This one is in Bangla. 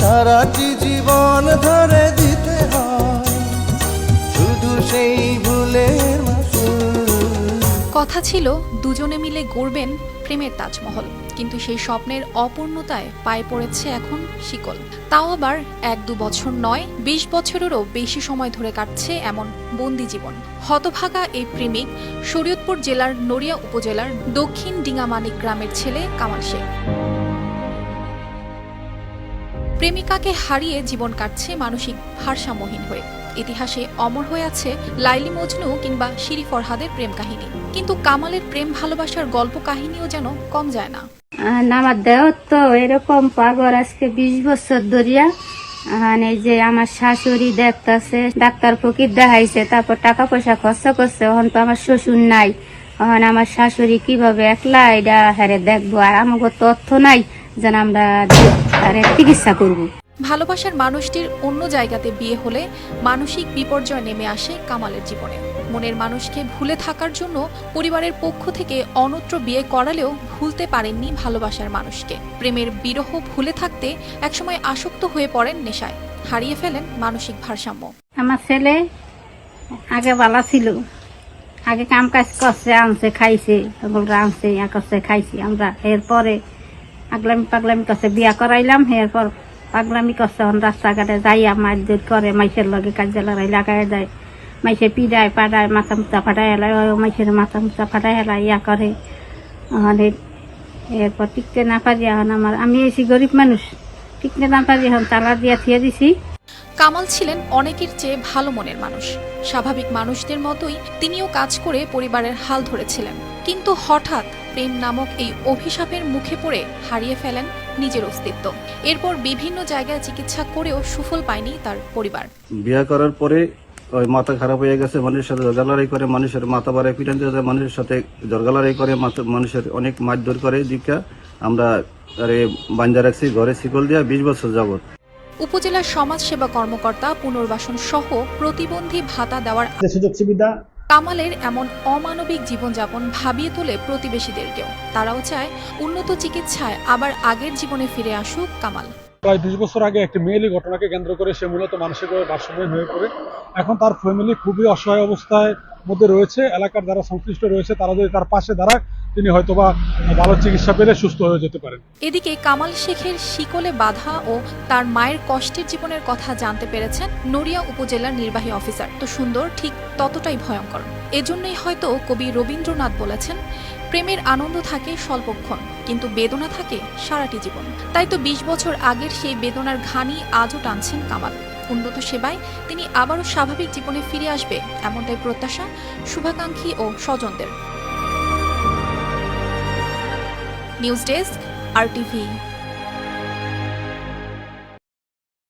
সারাটি জীবন ধরে দিতে হয় শুধু সেই ভুলের মাসুল। কথা ছিল দুজনে মিলে গড়বেন প্রেমের তাজমহল, কিন্তু সেই স্বপ্নের অপূর্ণতায় পায়ে পড়েছে এখন শিকল। তাও আবার 1-2 বছর নয়, 20 বছরেরও বেশি সময় ধরে কাটছে এমন বন্দি জীবন। হতভাগা এই প্রেমিক শরীয়তপুর জেলার নড়িয়া উপজেলার দক্ষিণ ডিঙামানিক গ্রামের ছেলে কামাল শেখ। প্রেমিকাকে হারিয়ে জীবন কাটছে মানসিক ভারসাম্যহীন হয়ে। ইতিহাসে অমর হয়ে আছে লাইলি মজনু কিংবা শিরি ফরহাদের প্রেম কাহিনী, কিন্তু কামালের প্রেম ভালোবাসার গল্প কাহিনীও যেন কম যায় না। আমার দেহ তো এরকম পাগল আজকে 20 বছর ধরিয়া। এই যে আমার শাশুড়ি দেখতেছে, ডাক্তার ফকির দেখাইছে, তারপর টাকা পয়সা খরচা করছে, এখন তো আমার শ্বশুর নাই, এখন আমার শাশুড়ি কিভাবে একলা এটা হারে দেখবো, আর আমাকে তথ্য নাই যেন আমরা তার চিকিৎসা করবো। ভালোবাসার মানুষটির অন্য জায়গাতে বিয়ে হলে মানসিক বিপর্যয় নেমে আসে কামালের জীবনে। মনের মানুষকে ভুলে থাকার জন্য পরিবারের পক্ষ থেকে অন্যত্র বিয়ে করালেও ভুলতে পারেননি ভালোবাসার মানুষকে। প্রেমের বিরহ ভুলে থাকতে একসময় আসক্ত হয়ে পড়েন নেশায়, হারিয়ে ফেলেন মানসিক ভারসাম্য। আমার ছেলে আগে ভালো ছিল, আগে কাম কাজ করছে, আনছে খাইছে, আনছে করছে খাইছি আমরা। এরপরে আগলামি পাগলামি করছে, বিয়া করাইলাম, এরপর পাগলামি করছে, রাস্তাঘাটে যাইয়া মারধর করে, মাইসের লগে কার্যালয় লাগাই দেয়, মাইসে পিড়ায় পাড়ায়, মাথা মুচা ফাটাই হেলায়, মাইসের মাথা মুচা ফাটাই হেলায়, ইয়া করে। এরপর টিকতে না পারি, এখন আমি এসি গরিব মানুষ, টিকতে না পারি, এখন তালা দিয়া থিয়ে দিছি। কামাল ছিলেন অনেকের চেয়ে ভালো মনের মানুষ। স্বাভাবিক মানুষদের মতোই তিনিও কাজ করে পরিবারের হাল ধরেছিলেন, কিন্তু হঠাৎ প্রেম নামক এই অভিশাপের মুখে পড়ে হারিয়ে ফেলেন নিজের অস্তিত্ব। এরপর বিভিন্ন জায়গায় চিকিৎসা করেও সুফল পায়নি তার পরিবার। বিয়ে করার পরে ওই মাথা খারাপ হয়ে গেছে, মানুষের সাথে জর্গালারি করে, মানুষের মাথা বাড়ায় পিটান দিয়ে যায়, মানুষের সাথে জর্গালারি করে, মানুষের অনেক মারধর করে। দীক্ষা আমরা বাঞ্জা রাখছি ঘরে শিকল দিয়া 20 বছর যাবত। উপজেলা সমাজ সেবা কর্মকর্তা পুনর্বাসন সহ প্রতিবন্ধী ভাতা দেওয়ার সুযোগ সুবিধা কামালের এমন অমানবিক জীবনযাপন ভাবিয়ে তোলে প্রতিবেশীদেরকেও। তারাও চায় উন্নত চিকিৎসায় আবার আগের জীবনে ফিরে আসুক কামাল। প্রায় 20 বছর আগে একটি মেয়েলি ঘটনাকে কেন্দ্র করে সে মূলত মানসিকভাবে ভারসাম্যহীন হয়ে পড়ে। এখন তার ফ্যামিলি খুবই অসহায় অবস্থায় মধ্যে রয়েছে। এলাকার যারা সংশ্লিষ্ট রয়েছে তারা যদি তার পাশে দাঁড়ায়, তিনি হয়তোবা ভালো চিকিৎসা পেলে সুস্থ হয়ে যেতে পারেন। এদিকে কামাল শেখের শিকলে বাধা ও তার মায়ের কষ্টের জীবনের কথা জানতে পেরেছেন নড়িয়া উপজেলার নির্বাহী অফিসার। তো সুন্দর ঠিক ততটাই ভয়ঙ্কর। এজন্যই হয়তো কবি রবীন্দ্রনাথ বলেছেন, প্রেমের আনন্দ থাকে স্বল্পক্ষণ, কিন্তু বেদনা থাকে সারাটি জীবন। তাই তো 20 বছর আগের সেই বেদনার ঘানি আজও টানছেন কামাল। উন্নত সেবায় তিনি আবারও স্বাভাবিক জীবনে ফিরে আসবে, এমনটাই প্রত্যাশা শুভাকাঙ্ক্ষী ও স্বজনদের। News desk, RTV।